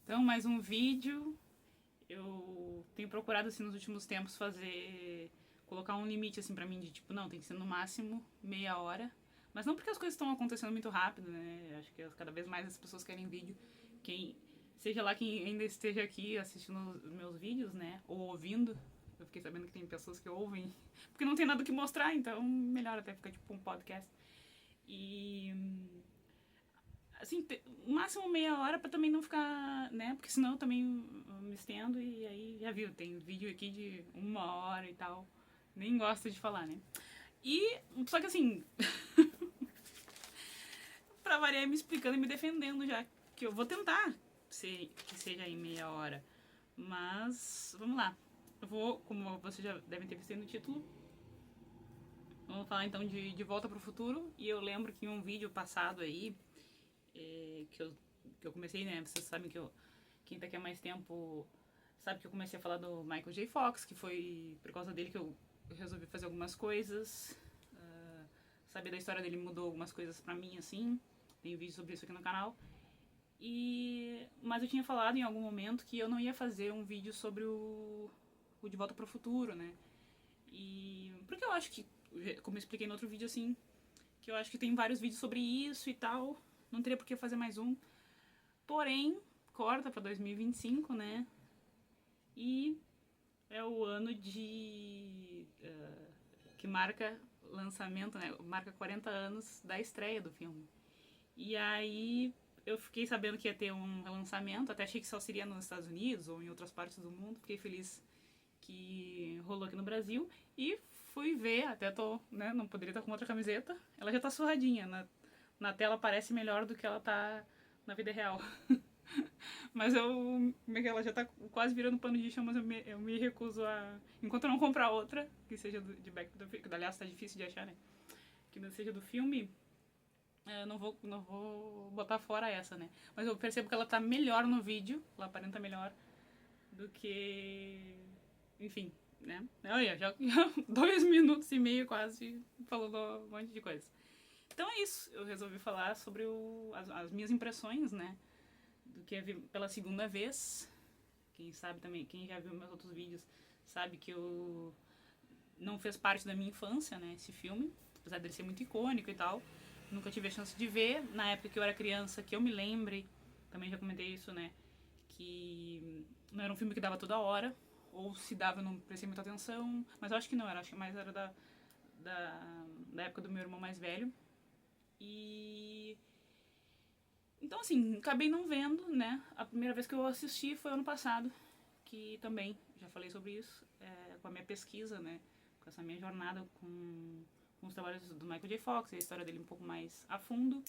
Então, mais um vídeo. Eu tenho procurado, assim, nos últimos tempos colocar um limite, assim, pra mim de, tipo, não, tem que ser no máximo meia hora. Mas não porque as coisas estão acontecendo muito rápido, né? Acho que cada vez mais as pessoas querem vídeo. Seja lá quem ainda esteja aqui assistindo os meus vídeos, né? Ou ouvindo. Eu fiquei sabendo que tem pessoas que ouvem. Porque não tem nada que mostrar, então melhor até ficar, tipo, um podcast. E assim, máximo meia hora pra também não ficar, né? Porque senão eu também me estendo e aí já viu, tem vídeo aqui de 1 hora e tal. Nem gosto de falar, né? E, só que assim, pra variar, me explicando e me defendendo já, que eu vou tentar que seja em meia hora. Mas, vamos lá. Eu vou, como vocês já devem ter visto aí no título, vamos falar então de Volta pro Futuro. E eu lembro que em um vídeo passado aí, que eu comecei, né? Vocês sabem que quem tá aqui há mais tempo sabe que eu comecei a falar do Michael J. Fox, que foi por causa dele que eu resolvi fazer algumas coisas. Saber da história dele mudou algumas coisas pra mim, assim. Tem vídeo sobre isso aqui no canal. Mas eu tinha falado em algum momento que eu não ia fazer um vídeo sobre o De Volta pro Futuro, né? Porque eu acho que, como eu expliquei no outro vídeo, assim, que eu acho que tem vários vídeos sobre isso e tal. Não teria por que fazer mais um. Porém, corta pra 2025, né? E é o ano que marca lançamento, né? Marca 40 anos da estreia do filme. E aí eu fiquei sabendo que ia ter um relançamento, até achei que só seria nos Estados Unidos ou em outras partes do mundo. Fiquei feliz que rolou aqui no Brasil e fui ver, até tô, né, não poderia estar com outra camiseta. Ela já tá surradinha, na tela parece melhor do que ela tá na vida real. Mas ela já tá quase virando pano de chão, mas eu me recuso a. Enquanto eu não comprar outra, que seja de Back to the Future, que aliás tá difícil de achar, né? Que não seja do filme, eu não vou botar fora essa, né? Mas eu percebo que ela tá melhor no vídeo, ela aparenta melhor do que. Enfim, né? Olha, já 2 minutos e meio quase falando um monte de coisa. Então é isso, eu resolvi falar sobre as minhas impressões, né? Do que é ver pela segunda vez. Quem sabe também, quem já viu meus outros vídeos, sabe que eu não fez parte da minha infância, né, esse filme, apesar dele ser muito icônico e tal. Nunca tive a chance de ver. Na época que eu era criança, que eu me lembre, também já comentei isso, né, que não era um filme que dava toda hora, ou se dava eu não prestei muita atenção, mas eu acho que não, acho que mais era da época do meu irmão mais velho. E então, assim, acabei não vendo, né? A primeira vez que eu assisti foi ano passado, que também já falei sobre isso, com a minha pesquisa, né? Com essa minha jornada com os trabalhos do Michael J. Fox, a história dele um pouco mais a fundo,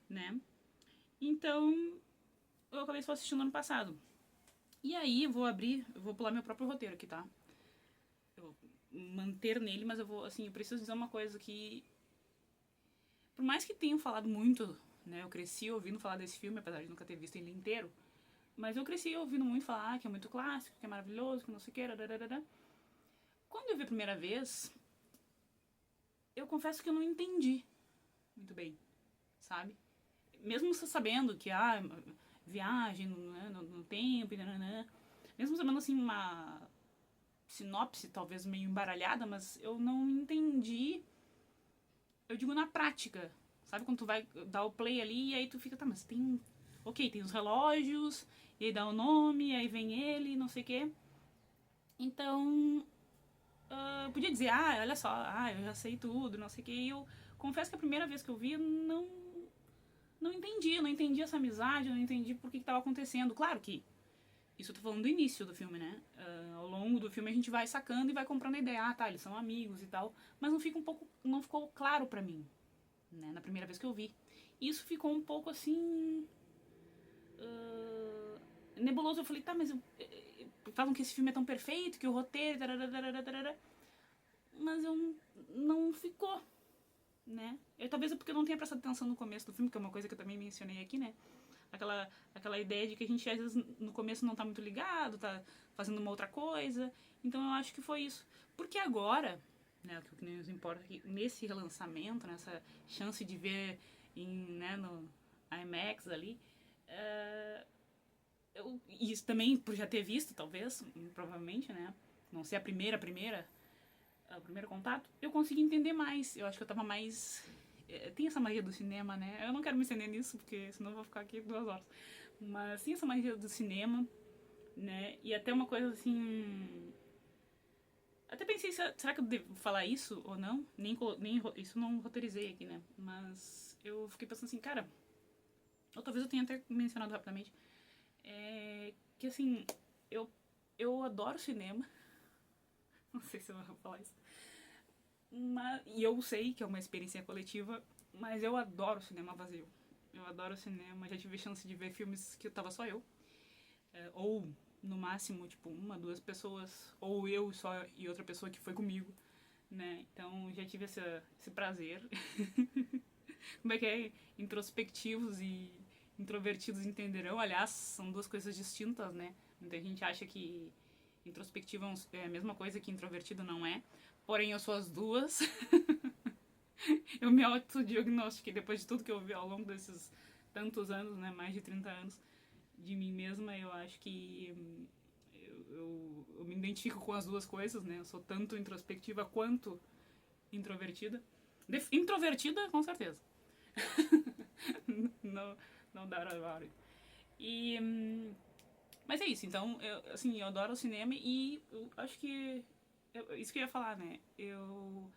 né? Então, eu acabei só assistindo ano passado. E aí, eu vou pular meu próprio roteiro aqui, tá? Eu vou manter nele, mas eu preciso dizer uma coisa que, por mais que tenham falado muito, né? Eu cresci ouvindo falar desse filme, apesar de nunca ter visto ele inteiro. Mas eu cresci ouvindo muito falar que é muito clássico, que é maravilhoso, que não sei o que, dadadada. Quando eu vi a primeira vez, eu confesso que eu não entendi muito bem, sabe? Mesmo sabendo que, viagem no tempo, nananã, mesmo sabendo, assim, uma sinopse talvez meio embaralhada, mas eu não entendi, eu digo na prática, sabe? Quando tu vai dar o play ali e aí tu fica, tá, mas tem. Ok, tem os relógios, e aí dá o nome, e aí vem ele, não sei o quê. Então, eu podia dizer, olha só, eu já sei tudo, não sei o que. E eu confesso que a primeira vez que eu vi, eu não entendi essa amizade, eu não entendi por que estava acontecendo. Claro que isso eu tô falando do início do filme, né? Ao longo do filme a gente vai sacando e vai comprando a ideia, tá, eles são amigos e tal. Mas não ficou claro pra mim, né? Na primeira vez que eu vi. Isso ficou um pouco assim. Nebuloso. Eu falei, tá, mas falam que esse filme é tão perfeito, que o roteiro. Tararara, mas eu não ficou, né? Talvez é porque eu não tenha prestado atenção no começo do filme, que é uma coisa que eu também mencionei aqui, né? Aquela ideia de que a gente às vezes no começo não tá muito ligado, tá fazendo uma outra coisa. Então eu acho que foi isso. Porque agora, né, o que nos importa aqui, nesse relançamento, nessa chance de ver no IMAX ali, e isso também por já ter visto, talvez, provavelmente, né? Não ser a primeira, o primeiro contato, eu consegui entender mais. Eu acho que eu tava mais... Tem essa magia do cinema, né? Eu não quero me estender nisso, porque senão eu vou ficar aqui 2 horas. Mas tem essa magia do cinema, né? E até uma coisa assim... Até pensei, será que eu devo falar isso ou não? Nem isso não roteirizei aqui, né? Mas eu fiquei pensando assim, cara... Ou talvez eu tenha até mencionado rapidamente. Que assim, eu adoro cinema. Não sei se eu vou falar isso. E eu sei que é uma experiência coletiva, mas eu adoro cinema vazio. Eu adoro cinema, já tive chance de ver filmes que tava só eu. Ou, no máximo, tipo, 1, 2 pessoas. Ou eu só e outra pessoa que foi comigo, né? Então, já tive esse prazer. Como é que é? Introspectivos e introvertidos entenderão. Aliás, são 2 coisas distintas, né? Muita gente acha que introspectivo é a mesma coisa que introvertido não é. Porém, eu sou as duas. Eu me autodiagnostiquei depois de tudo que eu vi ao longo desses tantos anos, né? Mais de 30 anos de mim mesma. Eu acho que eu me identifico com as 2 coisas, né? Eu sou tanto introspectiva quanto introvertida. Introvertida, com certeza. não, não dá about it. E, mas é isso, então, assim, eu adoro o cinema e eu acho que... isso que eu ia falar, né? Eu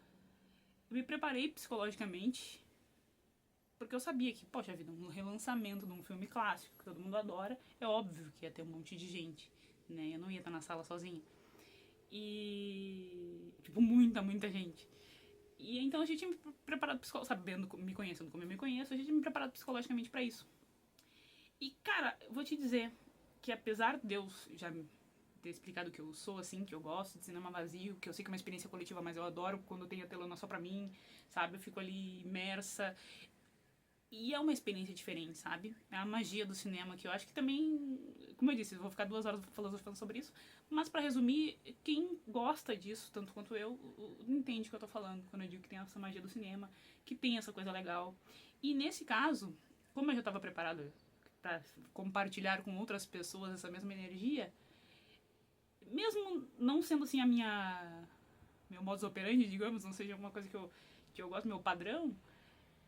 me preparei psicologicamente porque eu sabia que, poxa vida, um relançamento de um filme clássico que todo mundo adora, é óbvio que ia ter um monte de gente, né? Eu não ia estar na sala sozinha. E... tipo, muita gente. E então a gente tinha me preparado sabendo, me conhecendo como eu me conheço, a gente tinha me preparado psicologicamente pra isso. E, cara, vou te dizer que apesar de eu já ter explicado que eu sou assim, que eu gosto de cinema vazio, que eu sei que é uma experiência coletiva, mas eu adoro quando tem a telona só pra mim, sabe? Eu fico ali imersa. E é uma experiência diferente, sabe? É a magia do cinema que eu acho que também, como eu disse, eu vou ficar 2 horas filosofando sobre isso, mas pra resumir, quem gosta disso, tanto quanto eu, entende o que eu tô falando quando eu digo que tem essa magia do cinema, que tem essa coisa legal. E nesse caso, como eu já tava preparada pra compartilhar com outras pessoas essa mesma energia, mesmo não sendo assim meu modus operandi, digamos, não seja uma coisa que eu gosto, meu padrão,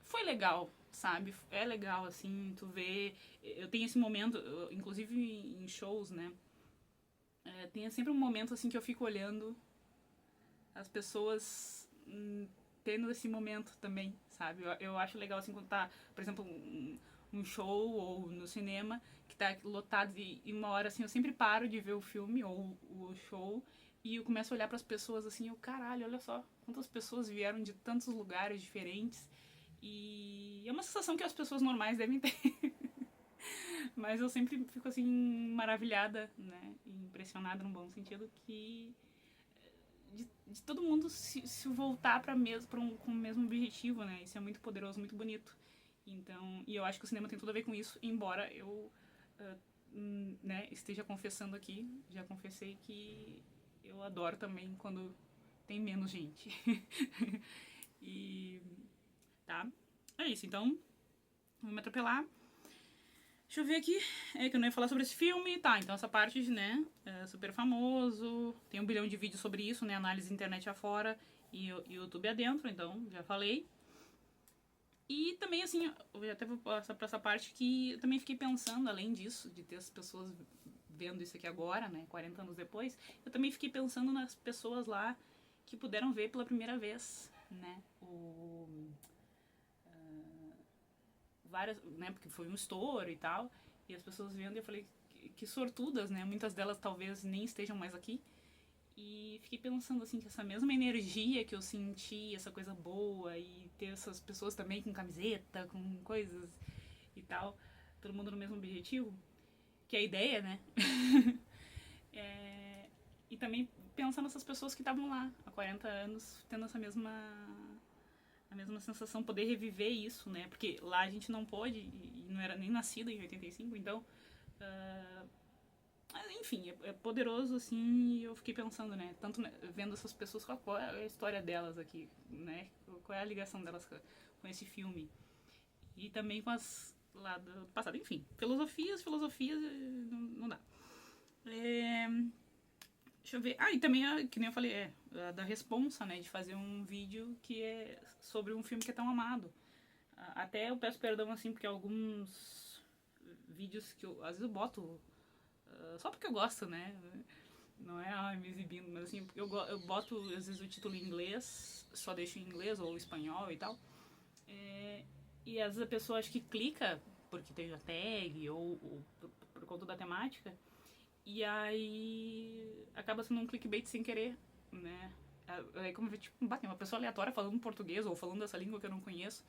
foi legal, sabe? É legal, assim, tu vê. Eu tenho esse momento, inclusive em shows, né? Tem sempre um momento, assim, que eu fico olhando as pessoas tendo esse momento também, sabe? Eu acho legal, assim, quando tá, por exemplo, um show ou no cinema que tá lotado e uma hora, assim, eu sempre paro de ver o filme ou o show e eu começo a olhar para as pessoas, assim, eu, caralho, olha só, quantas pessoas vieram de tantos lugares diferentes. E é uma sensação que as pessoas normais devem ter. Mas eu sempre fico assim maravilhada, né? Impressionada num bom sentido que de todo mundo se voltar para com o mesmo objetivo, né? Isso é muito poderoso, muito bonito. Então, e eu acho que o cinema tem tudo a ver com isso, embora eu né, esteja confessando aqui, já confessei que eu adoro também quando tem menos gente. E tá? É isso, então vou me atropelar. Deixa eu ver aqui. Que eu não ia falar sobre esse filme. Tá, então essa parte, né? É super famoso. Tem 1 bilhão de vídeos sobre isso, né? Análise internet afora e YouTube adentro, então já falei. E também, assim, eu até vou passar pra essa parte que eu também fiquei pensando, além disso, de ter as pessoas vendo isso aqui agora, né? 40 anos depois, eu também fiquei pensando nas pessoas lá que puderam ver pela primeira vez, né? Várias, né, porque foi um estouro e tal, e as pessoas vendo, e eu falei, que sortudas, né, muitas delas talvez nem estejam mais aqui, e fiquei pensando, assim, que essa mesma energia que eu senti, essa coisa boa, e ter essas pessoas também com camiseta, com coisas e tal, todo mundo no mesmo objetivo, que é a ideia, né, e também pensar nessas pessoas que estavam lá há 40 anos, tendo essa mesma a mesma sensação, poder reviver isso, né? Porque lá a gente não pôde, e não era nem nascida em 85, então... enfim, é poderoso, assim, e eu fiquei pensando, né? Tanto vendo essas pessoas, qual é a história delas aqui, né? Qual é a ligação delas com esse filme. E também com as lá do passado. Enfim, filosofias, não dá. É, deixa eu ver. Ah, e também, que nem eu falei, a da responsa, né? De fazer um vídeo que é sobre um filme que é tão amado. Até eu peço perdão, assim, porque alguns vídeos que eu, às vezes eu boto só porque eu gosto, né? Não é me exibindo, mas assim, porque eu boto às vezes o título em inglês, só deixo em inglês ou espanhol e tal. É, e às vezes a pessoa acha que clica porque tem a tag ou por conta da temática, e aí acaba sendo um clickbait sem querer, né? Aí como tipo, tem uma pessoa aleatória falando português ou falando essa língua que eu não conheço.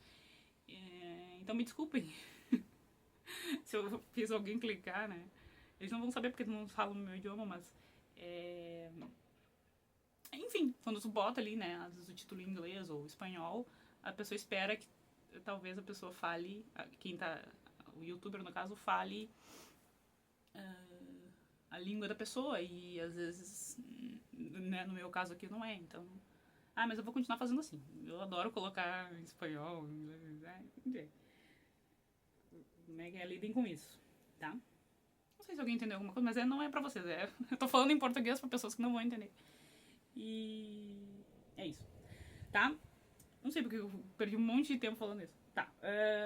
Então me desculpem se eu fiz alguém clicar, né? Eles não vão saber porque não falam o meu idioma, mas. Enfim, quando tu bota ali, né, às vezes o título em inglês ou espanhol, a pessoa espera que talvez a pessoa fale, quem tá, o youtuber no caso, fale a língua da pessoa e às vezes, né, no meu caso aqui não é, então. Ah, mas eu vou continuar fazendo assim. Eu adoro colocar em espanhol, em inglês, lidem com isso, tá? Não sei se alguém entendeu alguma coisa, mas não é pra vocês. Eu tô falando em português pra pessoas que não vão entender. E é isso, tá? Não sei porque eu perdi um monte de tempo falando isso. Tá,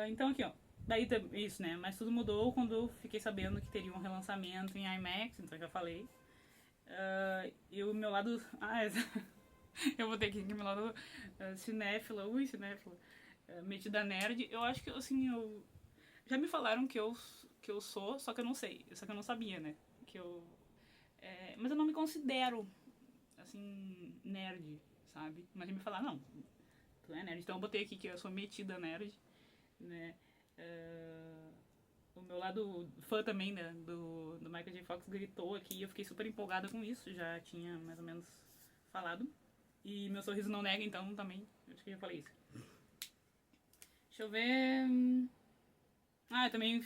então aqui, ó. Daí isso, né? Mas tudo mudou quando eu fiquei sabendo que teria um relançamento em IMAX, então já falei. E o meu lado. Eu vou ter que ir meu lado cinéfila, cinéfila, metida nerd. Eu acho que, assim, eu. Já me falaram que eu sou, só que eu não sei. Só que eu não sabia, né? Que eu. Mas eu não me considero, assim, nerd, sabe? Mas me falaram, não, tu é nerd. Então eu botei aqui que eu sou metida nerd, né? O meu lado fã também, né, do Michael J. Fox gritou aqui e eu fiquei super empolgada com isso. Já tinha mais ou menos falado. E meu sorriso não nega, então também. Acho que eu já falei isso. Deixa eu ver. Eu também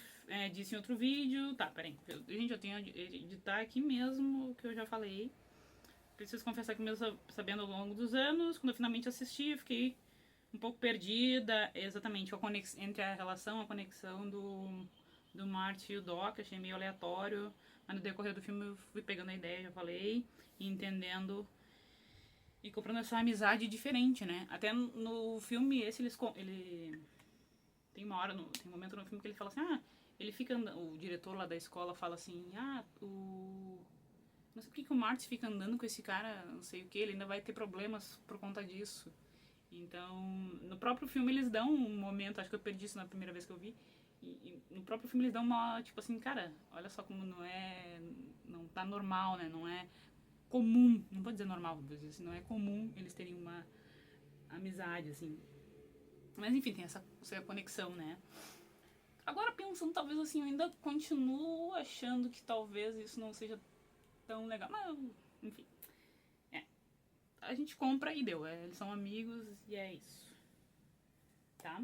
disse em outro vídeo. Tá, peraí. Gente, eu tenho que editar aqui mesmo o que eu já falei. Preciso confessar que mesmo sabendo ao longo dos anos, quando eu finalmente assisti, eu fiquei um pouco perdida. Exatamente, entre a relação, a conexão do Marty e o Doc. Achei meio aleatório. Mas no decorrer do filme eu fui pegando a ideia, já falei. E entendendo e comprando essa amizade diferente, né? Até no filme esse ele tem uma hora, tem um momento no filme que ele fala assim, ele fica o diretor lá da escola fala assim, não sei por que o Marty fica andando com esse cara, não sei o que, ele ainda vai ter problemas por conta disso. Então, no próprio filme eles dão um momento, acho que eu perdi isso na primeira vez que eu vi, e no próprio filme eles dão uma, tipo assim, cara, olha só como não tá normal, né? Não é comum, não vou dizer normal, vou dizer assim, não é comum eles terem uma amizade, assim. Mas enfim, tem essa conexão, né? Agora pensando, talvez assim, eu ainda continuo achando que talvez isso não seja tão legal. Mas, enfim. A gente compra e deu. Eles são amigos e é isso. Tá?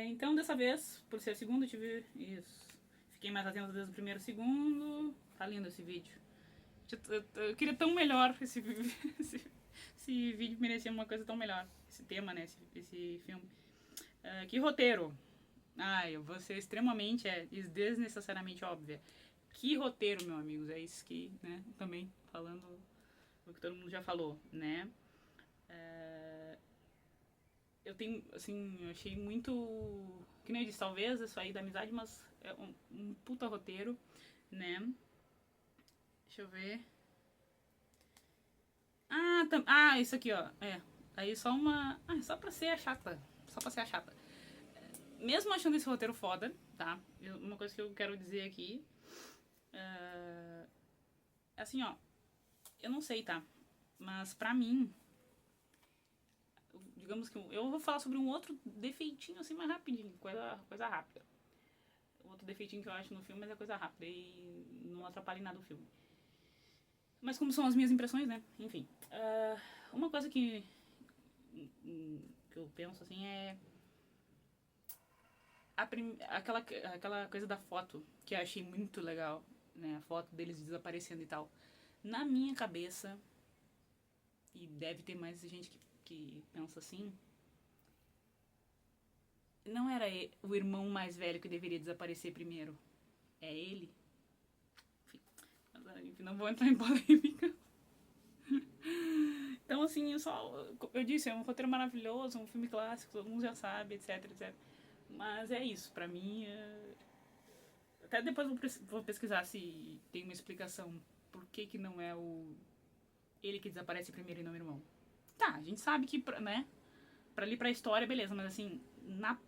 Então, dessa vez, por ser a segunda, eu tive isso. Fiquei mais atenta desde o primeiro segundo. Tá lindo esse vídeo. Eu queria tão melhor esse vídeo merecia uma coisa tão melhor. Esse tema, né? Esse filme. Que roteiro. Eu vou ser extremamente, desnecessariamente óbvia. Que roteiro, meus amigos. É isso que, né? Também falando o que todo mundo já falou, né? Eu tenho, assim, eu achei muito. Que nem eu disse, talvez isso aí da amizade, mas é um puta roteiro, né? Deixa eu ver. Isso aqui, ó. Aí só uma. Só pra ser a chata. Só pra ser a chata. Mesmo achando esse roteiro foda, tá? Uma coisa que eu quero dizer aqui. Assim, ó. Eu não sei, tá? Mas pra mim. Digamos que eu vou falar sobre um outro defeitinho, assim, mais rapidinho. Coisa rápida. Outro defeitinho que eu acho no filme, mas é coisa rápida e não atrapalha em nada o filme. Mas como são as minhas impressões, né? Enfim. Uma coisa que eu penso, assim, é aquela coisa da foto, que eu achei muito legal, né? A foto deles desaparecendo e tal. Na minha cabeça, e deve ter mais gente que pensa assim, não era o irmão mais velho que deveria desaparecer primeiro. É ele. Enfim, que não vou entrar em polêmica. Então, assim, eu disse, é um roteiro maravilhoso, um filme clássico, todo mundo já sabe, etc, etc. Mas é isso, pra mim. Até depois vou pesquisar se tem uma explicação por que não é ele que desaparece primeiro e não o irmão. Tá, a gente sabe que, né? Pra ali pra história, beleza, mas assim, não dá.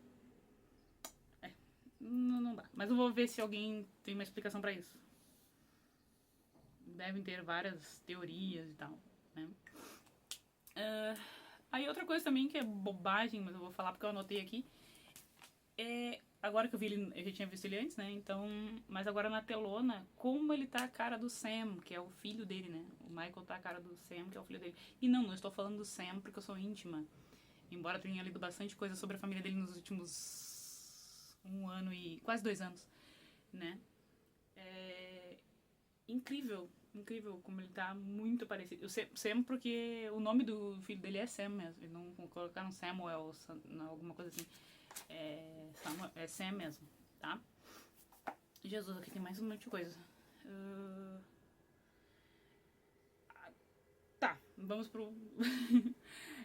Mas eu vou ver se alguém tem uma explicação pra isso. Devem ter várias teorias e tal, né? Aí outra coisa também que é bobagem, mas eu vou falar porque eu anotei aqui. Agora que eu vi ele, eu já tinha visto ele antes, né? Então, mas agora na telona, como ele tá a cara do Sam, que é o filho dele, né? O Michael tá a cara do Sam, que é o filho dele. E não estou falando do Sam porque eu sou íntima. Embora eu tenha lido bastante coisa sobre a família dele nos últimos 1 ano e quase 2 anos, né? Incrível como ele tá muito parecido. Sam porque o nome do filho dele é Sam mesmo. Eles não colocaram Samuel, alguma coisa assim. É Sam mesmo, tá? Jesus, aqui tem mais um monte de coisa. Tá, vamos pro...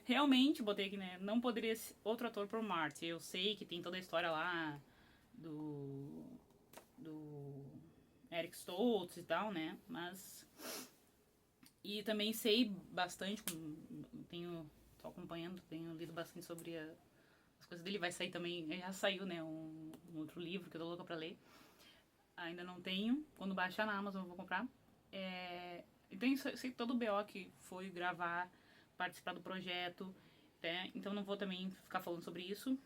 Realmente, botei aqui, né? Não poderia ser outro ator pro Marty. Eu sei que tem toda a história lá do Eric Stoltz e tal, né? Mas... E também sei bastante, tô acompanhando, tenho lido bastante sobre as coisas dele. Vai sair também, já saiu, né? Um outro livro que eu tô louca pra ler. Ainda não tenho. Quando baixar na Amazon eu vou comprar. Então eu sei todo o BO que foi gravar, participar do projeto, né? Então não vou também ficar falando sobre isso.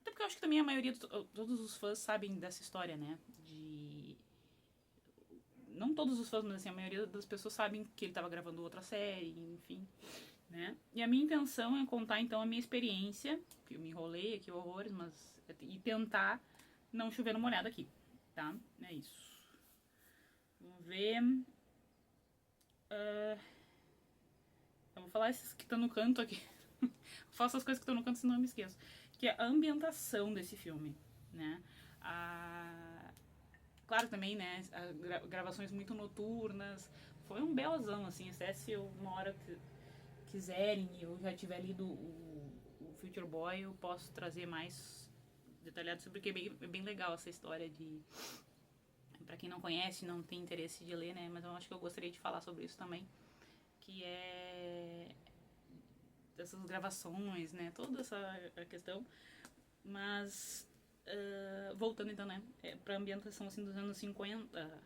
Até porque eu acho que também a maioria, todos os fãs sabem dessa história, né? Não todos os fãs, mas assim, a maioria das pessoas sabem que ele estava gravando outra série, enfim, né? E a minha intenção é contar, então, a minha experiência, que eu me enrolei aqui horrores, e tentar não chover no molhado aqui, tá? É isso. Vamos ver. Eu vou falar esses que estão no canto aqui. Faço as coisas que estão no canto, senão eu me esqueço. Que é a ambientação desse filme, né? Claro também, né? Gravações muito noturnas. Foi um belozão, assim. Até se eu, uma hora que quiserem e eu já tiver lido o Future Boy, eu posso trazer mais detalhado sobre, porque é bem legal essa história de... Pra quem não conhece, não tem interesse de ler, né? Mas eu acho que eu gostaria de falar sobre isso também. Que é... dessas gravações, né? Toda essa questão. Mas... voltando então, né? Pra ambientação, assim, dos anos 50...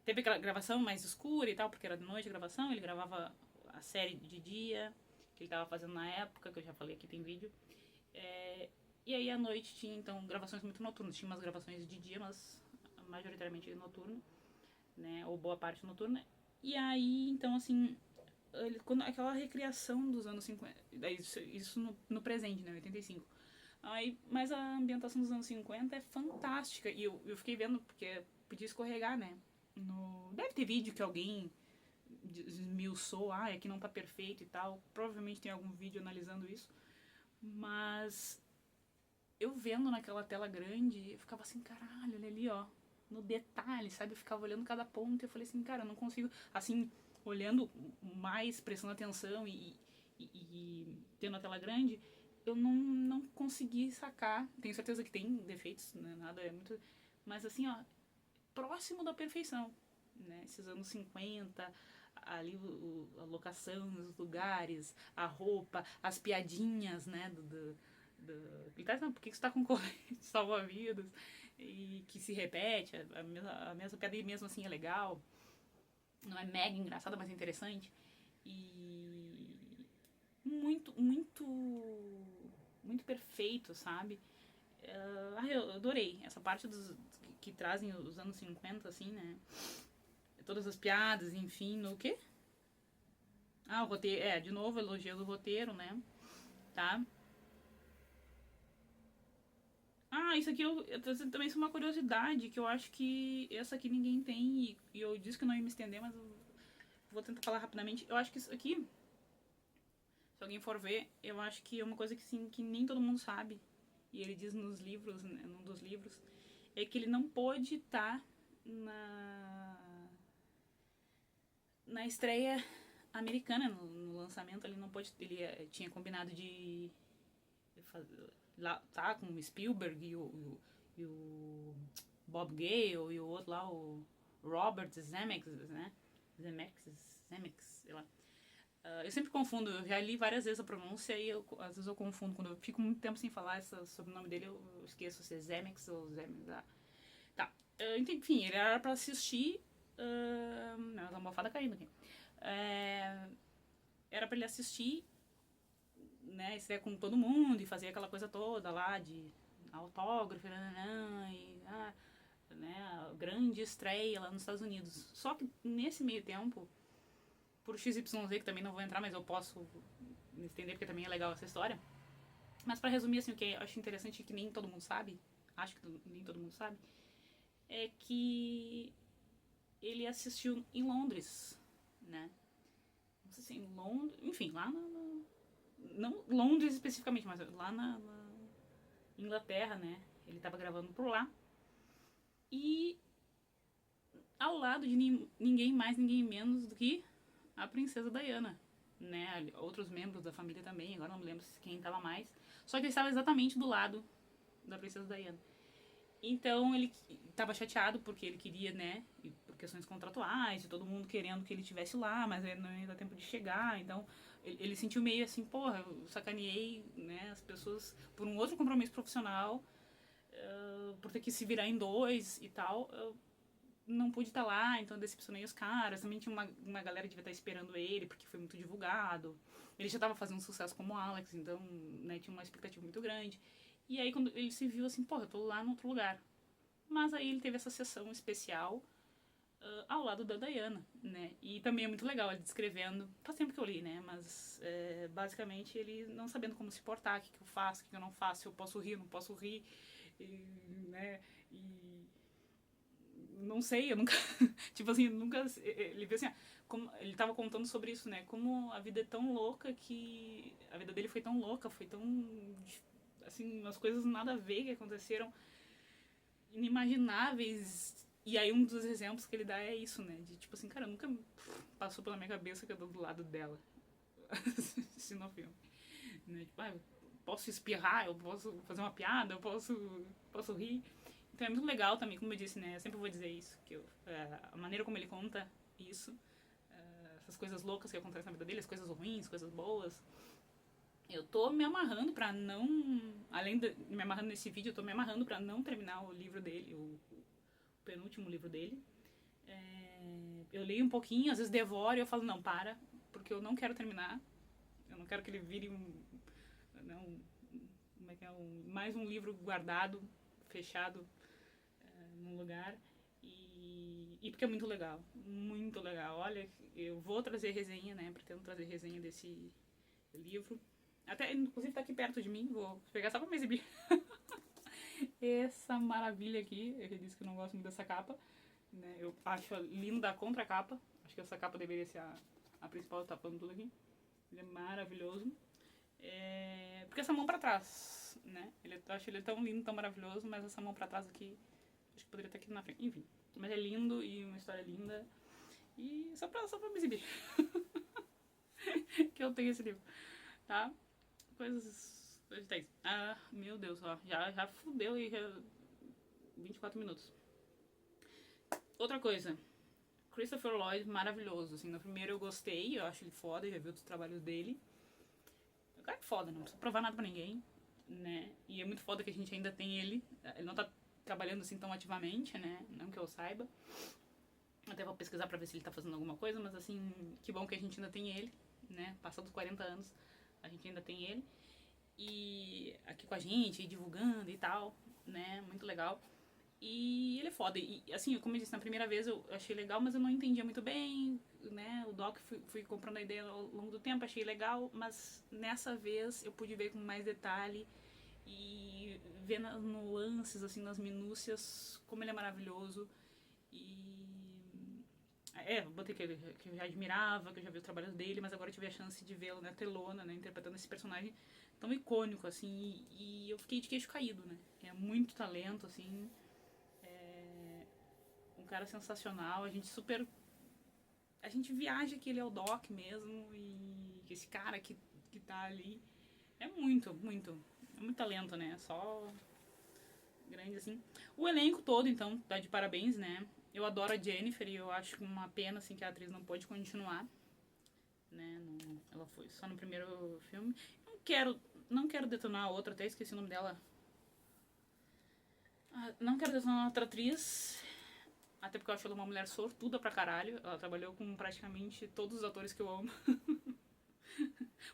teve aquela gravação mais escura e tal, porque era de noite a gravação. Ele gravava a série de dia, que ele tava fazendo na época, que eu já falei aqui, tem vídeo. E aí à noite tinha, então, gravações muito noturnas. Tinha umas gravações de dia, mas majoritariamente noturno, né? Ou boa parte noturna. E aí, então, assim, aquela recriação dos anos 50, isso no presente, né? 85. Aí, mas a ambientação dos anos 50 é fantástica. E eu fiquei vendo, porque podia escorregar, né? Deve ter vídeo que alguém esmiuçou, aqui não tá perfeito e tal. Provavelmente tem algum vídeo analisando isso. Mas eu vendo naquela tela grande, eu ficava assim, caralho, olha ali, ó. No detalhe, sabe? Eu ficava olhando cada ponto e eu falei assim, cara, eu não consigo... Assim, olhando mais, prestando atenção e tendo a tela grande, eu não consegui sacar. Tenho certeza que tem defeitos, né? Nada é muito... Mas assim, ó, próximo da perfeição, né? Esses anos 50, ali a locação nos lugares, a roupa, as piadinhas, né? Por que você tá com colete salva-vidas? E que se repete, a mesma piada e mesmo assim é legal. Não é mega engraçada, mas é interessante. E muito, muito, muito perfeito, sabe? Eu adorei essa parte que trazem os anos 50, assim, né? Todas as piadas, enfim, no quê? O roteiro, de novo, elogio do roteiro, né? Tá? Isso aqui também é uma curiosidade, que eu acho que essa aqui ninguém tem, e eu disse que não ia me estender, mas eu vou tentar falar rapidamente. Eu acho que isso aqui, se alguém for ver, eu acho que é uma coisa que, sim, que nem todo mundo sabe, e ele diz nos livros, né, num dos livros, é que ele não pôde estar na, na estreia americana, no lançamento. Ele não pôde, ele tinha combinado de lá, tá, com o Spielberg e o Bob Gale e o outro lá, o Robert Zemeckis, né? Zemeckis, sei lá. Eu sempre confundo, eu já li várias vezes a pronúncia e às vezes eu confundo. Quando eu fico muito tempo sem falar sobre o nome dele, eu esqueço se é Zemeckis ou Zemeckis. Tá. Enfim, ele era pra assistir. Não, uma almofada caindo aqui. Era pra ele assistir, né? Estreia com todo mundo e fazer aquela coisa toda lá de autógrafo, né? A grande estreia lá nos Estados Unidos. Só que nesse meio tempo, por XYZ, que também não vou entrar, mas eu posso me estender porque também é legal essa história. Mas pra resumir, assim, o que eu acho interessante e que nem todo mundo sabe, acho que nem todo mundo sabe, é que ele assistiu em Londres, né? Não sei se em Londres, enfim, lá não Londres especificamente, mas lá na Inglaterra, né? Ele tava gravando por lá. E ao lado de ninguém mais, ninguém menos do que a princesa Diana, né? Outros membros da família também, agora não me lembro quem tava mais. Só que ele estava exatamente do lado da princesa Diana. Então ele estava chateado porque ele queria, né, por questões contratuais, e todo mundo querendo que ele estivesse lá, mas não ia dar tempo de chegar. Então ele sentiu meio assim, porra, eu sacaneei, né, as pessoas por um outro compromisso profissional, por ter que se virar em dois e tal. Não pude estar lá, então decepcionei os caras. Também tinha uma galera que devia estar esperando ele, porque foi muito divulgado. Ele já estava fazendo sucesso como Alex, então, né, tinha uma expectativa muito grande. E aí, quando ele se viu assim, porra, eu tô lá no outro lugar. Mas aí ele teve essa sessão especial ao lado da Diana, né? E também é muito legal ele descrevendo, faz tempo que eu li, né? Mas basicamente ele não sabendo como se portar, o que eu faço, o que eu não faço, se eu posso rir, não posso rir, né? E não sei, eu nunca. Tipo assim, nunca. Ele viu assim, como, ele tava contando sobre isso, né? Como a vida é tão louca que. A vida dele foi tão louca, foi tão. Assim, umas coisas nada a ver que aconteceram, inimagináveis. E aí, um dos exemplos que ele dá é isso, né? De tipo assim, cara, nunca passou pela minha cabeça que eu tô do lado dela assistindo o filme. Né? Tipo, eu posso espirrar, eu posso fazer uma piada, eu posso rir. Então é muito legal também, como eu disse, né? Eu sempre vou dizer isso, que a maneira como ele conta isso, essas coisas loucas que acontecem na vida dele, as coisas ruins, coisas boas. Eu tô me amarrando pra não. Além de me amarrando nesse vídeo, eu tô me amarrando pra não terminar o livro dele, o penúltimo livro dele. Eu leio um pouquinho, às vezes devoro e eu falo, não, para, porque eu não quero terminar. Eu não quero que ele vire como é que é? Mais um livro guardado, fechado num lugar. E porque é muito legal. Muito legal. Olha, eu vou trazer resenha, né? Pretendo trazer resenha desse livro. Até, inclusive, tá aqui perto de mim. Vou pegar só pra me exibir. Essa maravilha aqui. Eu já disse que eu não gosto muito dessa capa. Né? Eu acho linda a contracapa. Acho que essa capa deveria ser a principal, tapando tudo aqui. Ele é maravilhoso. Porque essa mão pra trás, né? Eu acho ele tão lindo, tão maravilhoso, mas essa mão pra trás aqui, acho que poderia estar aqui na frente. Enfim, mas é lindo e uma história linda. E só pra me exibir. Que eu tenho esse livro, tá? Coisas de meu Deus, ó. Já fudeu e 24 minutos. Outra coisa. Christopher Lloyd, maravilhoso. Assim, no primeiro eu gostei, eu acho ele foda, já vi outros trabalhos dele. O cara é foda, não precisa provar nada pra ninguém, né? E é muito foda que a gente ainda tem ele. Ele não tá trabalhando assim tão ativamente, né? Não que eu saiba. Até vou pesquisar pra ver se ele tá fazendo alguma coisa, mas assim, que bom que a gente ainda tem ele, né? Passados 40 anos, a gente ainda tem ele. E aqui com a gente, divulgando e tal, né? Muito legal. E ele é foda. E assim, como eu disse, na primeira vez eu achei legal, mas eu não entendia muito bem, né? O doc fui comprando a ideia ao longo do tempo, achei legal, mas nessa vez eu pude ver com mais detalhe e ver nas nuances, assim, nas minúcias, como ele é maravilhoso. E botei que eu já admirava, que eu já vi o trabalho dele, mas agora eu tive a chance de vê-lo na telona, né, interpretando esse personagem tão icônico, assim, e eu fiquei de queixo caído, né? É muito talento, assim, um cara sensacional, a gente viaja que ele é o Doc mesmo e que esse cara que tá ali é é muito talento, né? Só grande assim. O elenco todo, então, tá de parabéns, né? Eu adoro a Jennifer e eu acho uma pena assim que a atriz não pôde continuar, né? Ela foi só no primeiro filme. Não quero detonar a outra, até esqueci o nome dela. Não quero detonar outra atriz, até porque eu acho ela uma mulher sortuda pra caralho. Ela trabalhou com praticamente todos os atores que eu amo.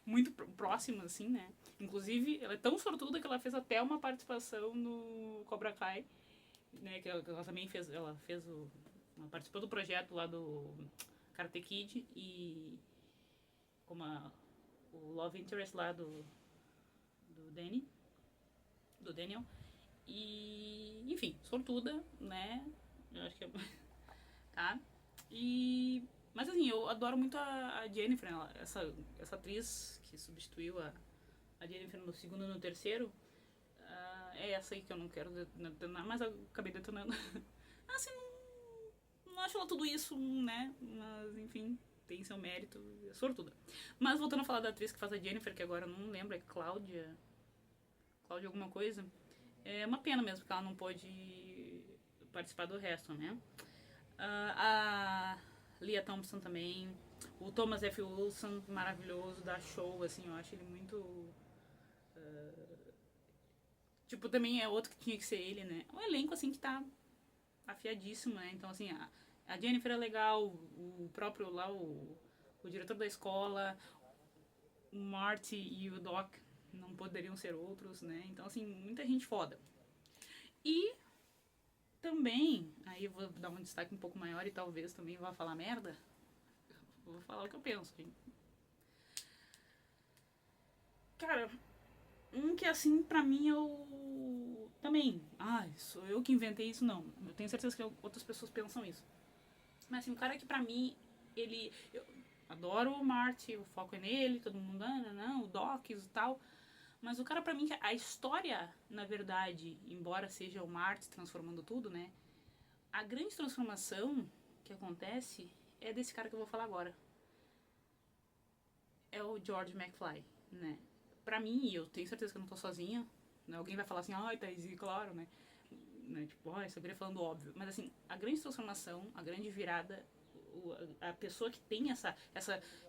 Muito próximos, assim, né? Inclusive, ela é tão sortuda que ela fez até uma participação no Cobra Kai, né? Que ela também fez. Ela fez ela participou do projeto lá do Karate Kid e como o Love Interest lá do Danny, do Daniel. E, enfim, sortuda, né? Eu acho que é. Tá? E. Mas assim, eu adoro muito a Jennifer, essa atriz que substituiu a Jennifer no segundo e no terceiro. É essa aí que eu não quero detonar, mas eu acabei detonando. Assim, não acho ela tudo isso, né? Mas, enfim, tem seu mérito, é sortuda. Mas voltando a falar da atriz que faz a Jennifer, que agora eu não lembro, é Cláudia alguma coisa. É uma pena mesmo que ela não pôde participar do resto, né? A Leah Thompson também. O Thomas F. Wilson, maravilhoso, dá show, assim, eu acho ele muito. Tipo, também é outro que tinha que ser ele, né? Um elenco, assim, que tá afiadíssimo, né? Então, assim, a Jennifer é legal, o próprio lá, o diretor da escola, o Marty e o Doc não poderiam ser outros, né? Então, assim, muita gente foda. E também, aí eu vou dar um destaque um pouco maior e talvez também vá falar merda. Vou falar o que eu penso, hein? Cara, um que assim, pra mim, eu. Também. Sou eu que inventei isso, não. Eu tenho certeza que outras pessoas pensam isso. Mas assim, um cara que pra mim, ele. Eu adoro o Marty, o foco é nele, todo mundo, não, o Doc e tal. Mas o cara pra mim, a história, na verdade, embora seja o Marty transformando tudo, né? A grande transformação que acontece é desse cara que eu vou falar agora. É o George McFly, né? Pra mim, eu tenho certeza que eu não tô sozinha, né? Alguém vai falar assim, Thaís, claro, né? Tipo, você viria falando óbvio. Mas assim, a grande transformação, a grande virada, a pessoa que tem essa,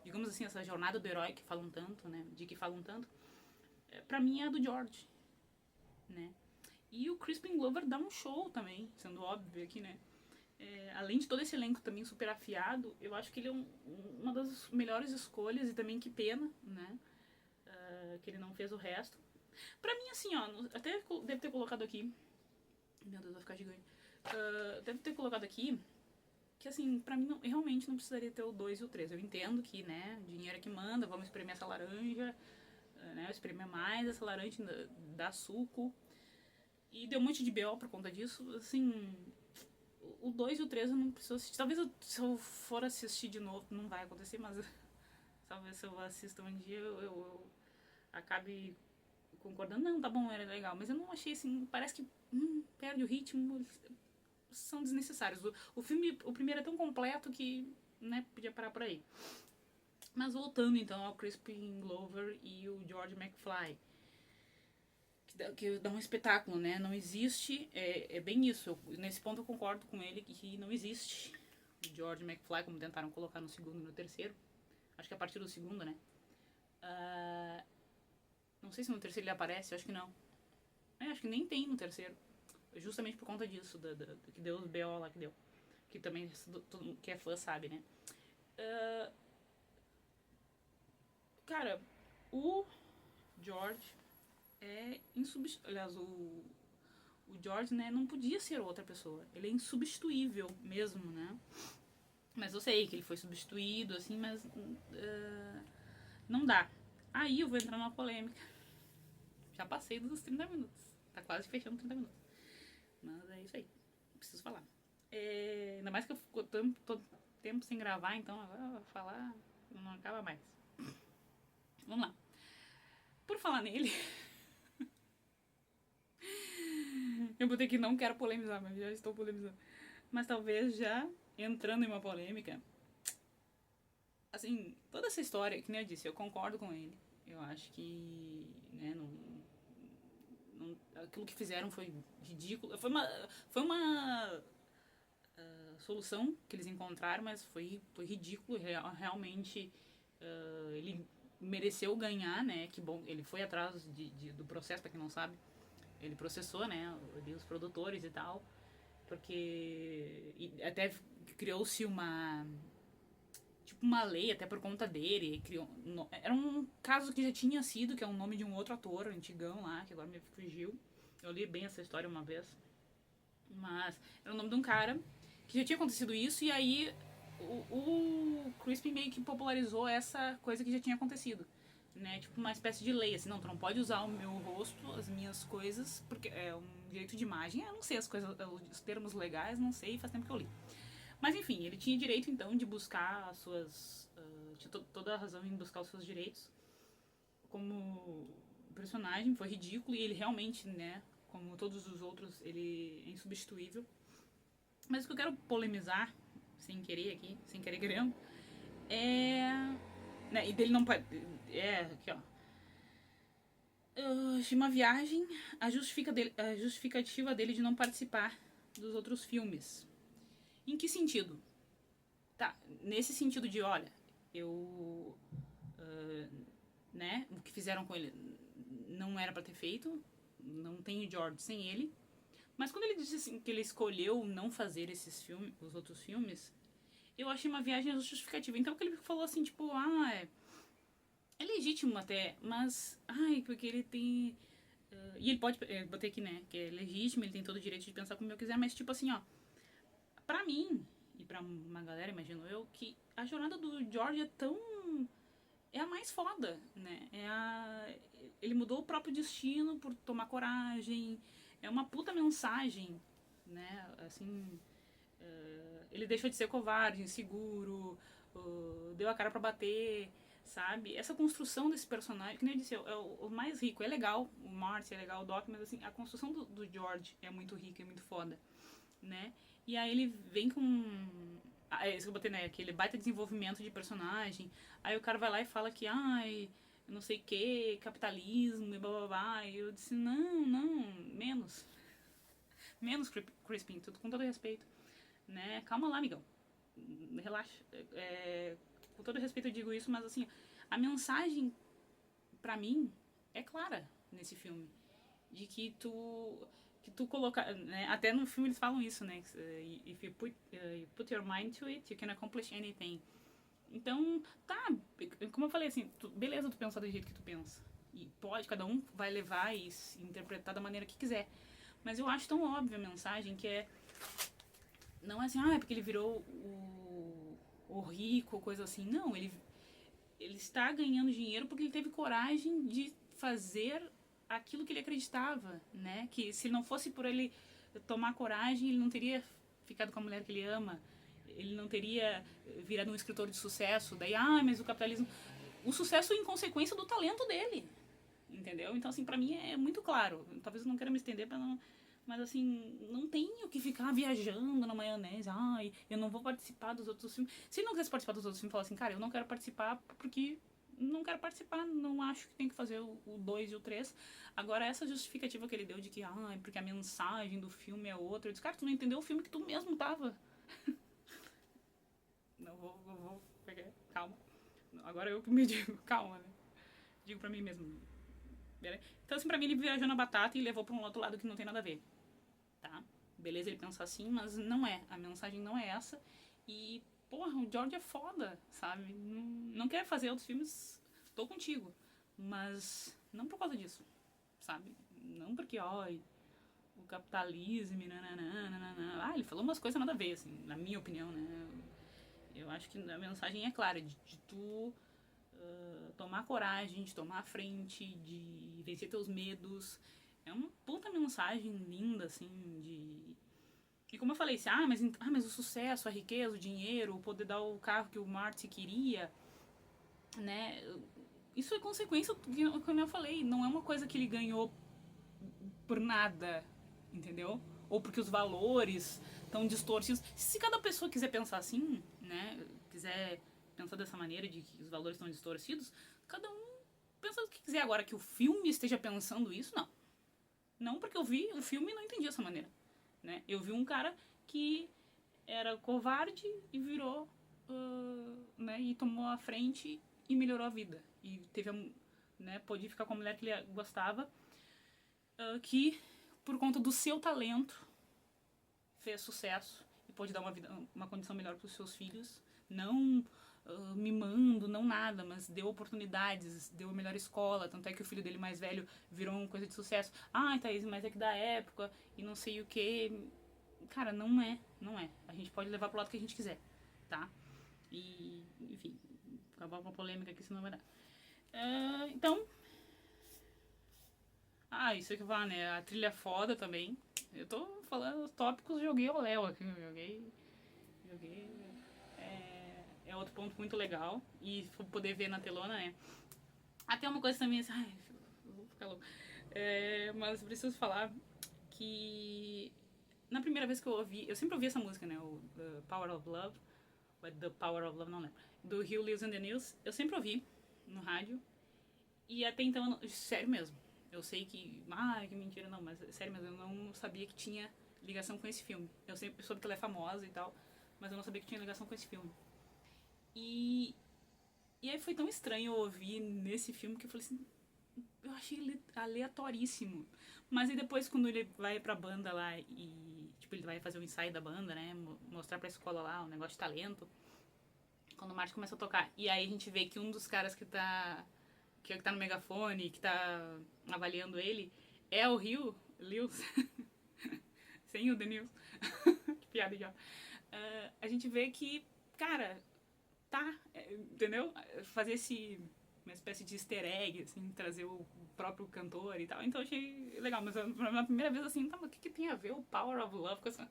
digamos assim, essa jornada do herói que falam tanto, né? De que falam tanto, pra mim é a do George, né? E o Crispin Glover dá um show também, sendo óbvio aqui, né? Além de todo esse elenco também super afiado, eu acho que ele é uma das melhores escolhas e também que pena, né? Que ele não fez o resto. Pra mim, assim, ó, até deve ter colocado aqui. Meu Deus, vai ficar gigante. Deve ter colocado aqui que, assim, pra mim realmente não precisaria ter o 2 e o 3. Eu entendo que, né, dinheiro é que manda, vamos espremer essa laranja, né, espremer mais essa laranja, dar suco. E deu um monte de BO por conta disso. Assim, o 2 e o 3 eu não preciso assistir. Talvez se eu for assistir de novo, não vai acontecer, mas talvez se eu assista um dia eu acabe concordando. Não, tá bom, era legal. Mas eu não achei assim, parece que perde o ritmo, são desnecessários. O filme, o primeiro é tão completo que, né, podia parar por aí. Mas voltando então ao Crispin Glover e o George McFly, que dá um espetáculo, né? Não existe, é bem isso. Nesse ponto eu concordo com ele que não existe o George McFly, como tentaram colocar no segundo e no terceiro. Acho que a partir do segundo, né? Não sei se no terceiro ele aparece, acho que não. Acho que nem tem no terceiro. Justamente por conta disso, que deu os BO lá que deu. Que também todo mundo que é fã sabe, né? Cara, o George é insubstituível. Aliás, o George, né, não podia ser outra pessoa. Ele é insubstituível mesmo, né? Mas eu sei que ele foi substituído, assim, mas não dá. Aí eu vou entrar numa polêmica. Já passei dos 30 minutos. Tá quase fechando 30 minutos. Mas é isso aí. Preciso falar. Ainda mais que eu fico todo tempo sem gravar, então agora eu vou falar não acaba mais. Vamos lá. Por falar nele, eu botei que não quero polemizar, mas já estou polemizando. Mas talvez já entrando em uma polêmica, assim, toda essa história, que nem eu disse, eu concordo com ele. Eu acho que, né, aquilo que fizeram foi ridículo. Foi uma solução que eles encontraram, mas foi ridículo. Realmente, ele mereceu ganhar, né? Que bom, ele foi atrás do processo, pra quem não sabe. Ele processou, né, os produtores e tal, porque até criou-se uma lei até por conta dele. Criou, era um caso que já tinha sido, que é o nome de um outro ator antigão lá, que agora me fugiu. Eu li bem essa história uma vez. Mas era o nome de um cara que já tinha acontecido isso, e aí o Crispin meio que popularizou essa coisa que já tinha acontecido. Né? Tipo uma espécie de lei, assim, não, tu não pode usar o meu rosto, as minhas coisas, porque é um direito de imagem, eu não sei as coisas, os termos legais, não sei, faz tempo que eu li. Mas enfim, ele tinha direito então de buscar as suas. Tinha toda a razão em buscar os seus direitos. Como personagem, foi ridículo e ele realmente, né, como todos os outros, ele é insubstituível. Mas o que eu quero polemizar, sem querer aqui, sem querer querendo, é. Né, e dele não. É, aqui ó. De uma viagem, a justificativa dele de não participar dos outros filmes. Em que sentido? Tá, nesse sentido de, olha, eu. Né, o que fizeram com ele não era pra ter feito, não tem o George sem ele. Mas quando ele disse assim, que ele escolheu não fazer esses filmes, os outros filmes, eu achei uma viagem justificativa. Então que ele falou assim, tipo, é legítimo até, mas, porque ele tem. E ele pode, botei aqui, né, que é legítimo, ele tem todo o direito de pensar como eu quiser, mas tipo assim, ó, pra mim, e pra uma galera, imagino eu, que a jornada do George é tão. É a mais foda, né? Ele mudou o próprio destino por tomar coragem. É uma puta mensagem, né? Assim, ele deixou de ser covarde, inseguro, deu a cara pra bater, sabe? Essa construção desse personagem, que nem eu disse, é o mais rico. É legal, o Marty é legal, o Doc, mas assim, a construção do George é muito rica, é muito foda, né? E aí ele vem com. É isso que eu botei, né? Aquele baita desenvolvimento de personagem. Aí o cara vai lá e fala que, não sei o que, capitalismo e blá blá blá. E eu disse, não, não, menos. Menos Crispin, tudo com todo respeito. Né? Calma lá, amigão. Relaxa. Com todo respeito eu digo isso, mas assim, a mensagem, pra mim, é clara nesse filme. De que tu colocar, né? Até no filme eles falam isso, né? If you put your mind to it, you can accomplish anything. Então, tá, como eu falei assim, beleza tu pensar do jeito que tu pensa. E pode, cada um vai levar e se interpretar da maneira que quiser. Mas eu acho tão óbvia a mensagem que é. Não é assim, é porque ele virou o rico ou coisa assim. Não, ele está ganhando dinheiro porque ele teve coragem de fazer aquilo que ele acreditava, né? Que se não fosse por ele tomar coragem, ele não teria ficado com a mulher que ele ama. Ele não teria virado um escritor de sucesso. Daí, mas o capitalismo... O sucesso em consequência do talento dele, entendeu? Então, assim, pra mim é muito claro. Talvez eu não queira me estender pra não... Mas, assim, não tenho que ficar viajando na maionese. Eu não vou participar dos outros filmes. Se ele não quisesse participar dos outros filmes, falar assim, cara, eu não quero participar porque não quero participar, não acho que tem que fazer o 2 e o 3. Agora, essa justificativa que ele deu de que, porque a mensagem do filme é outra. Eu disse, cara, tu não entendeu o filme que tu mesmo tava. Não, vou pegar, calma. Agora eu que me digo, calma, né? Digo pra mim mesmo. Então, assim, pra mim ele viajou na batata e levou pra um outro lado que não tem nada a ver, tá? Beleza ele pensar assim, mas não é. A mensagem não é essa. E, porra, o George é foda, sabe? Não quer fazer outros filmes, tô contigo. Mas não por causa disso, sabe? Não porque, o capitalismo, nananana. Ele falou umas coisas nada a ver, assim, na minha opinião, né? Eu acho que a mensagem é clara, de tu tomar coragem, de tomar a frente, de vencer teus medos. É uma puta mensagem linda, assim, de... E como eu falei, assim, mas o sucesso, a riqueza, o dinheiro, o poder dar o carro que o Marty queria, né? Isso é consequência, como eu falei, não é uma coisa que ele ganhou por nada, entendeu? ou porque os valores estão distorcidos. Se cada pessoa quiser pensar assim, né, quiser pensar dessa maneira de que os valores estão distorcidos, cada um pensa o que quiser. Agora, que o filme esteja pensando isso, não. Não, porque eu vi o filme e não entendi dessa maneira, né? Eu vi um cara que era covarde e virou, né, e tomou a frente e melhorou a vida. E teve, né, pôde ficar com a mulher que ele gostava, que, por conta do seu talento, fez sucesso e pôde dar uma condição melhor para os seus filhos. Não mimando, não nada, mas deu oportunidades, deu a melhor escola, tanto é que o filho dele mais velho virou uma coisa de sucesso. Ah, Thaís, mas é que da época e não sei o que. Cara, não é. A gente pode levar pro lado que a gente quiser, tá? E, enfim, acabar com a polêmica aqui, senão vai dar. Então, isso aqui vai, né? A trilha é foda também. Eu tô falando os tópicos, joguei ao Léo aqui, joguei é outro ponto muito legal. E poder ver na telona, né? Até uma coisa também assim, eu vou ficar louco. Mas preciso falar que na primeira vez que eu ouvi, eu sempre ouvi essa música, né? O The Power of Love, The Power of Love, não lembro. Do Hugh Lewis and the News. Eu sempre ouvi no rádio. E até então, sério mesmo. Eu sei que, que mentira, não, mas sério mesmo, eu não sabia que tinha ligação com esse filme. Eu sempre soube que ela é famosa e tal, mas eu não sabia que tinha ligação com esse filme. E aí foi tão estranho eu ouvir nesse filme que eu falei assim, eu achei ele aleatoríssimo. Mas aí depois, quando ele vai pra banda lá e, tipo, ele vai fazer o ensaio da banda, né, mostrar pra escola lá um negócio de talento, quando o Martin começa a tocar, e aí a gente vê que um dos caras que tá no megafone, que tá avaliando ele, é o Lewis, sem o Denils. Que piada já. A gente vê que, cara, tá, entendeu? Fazer uma espécie de easter egg, assim, trazer o próprio cantor e tal. Então eu achei legal, mas na primeira vez assim, tá, mas o que tem a ver o Power of Love com essa...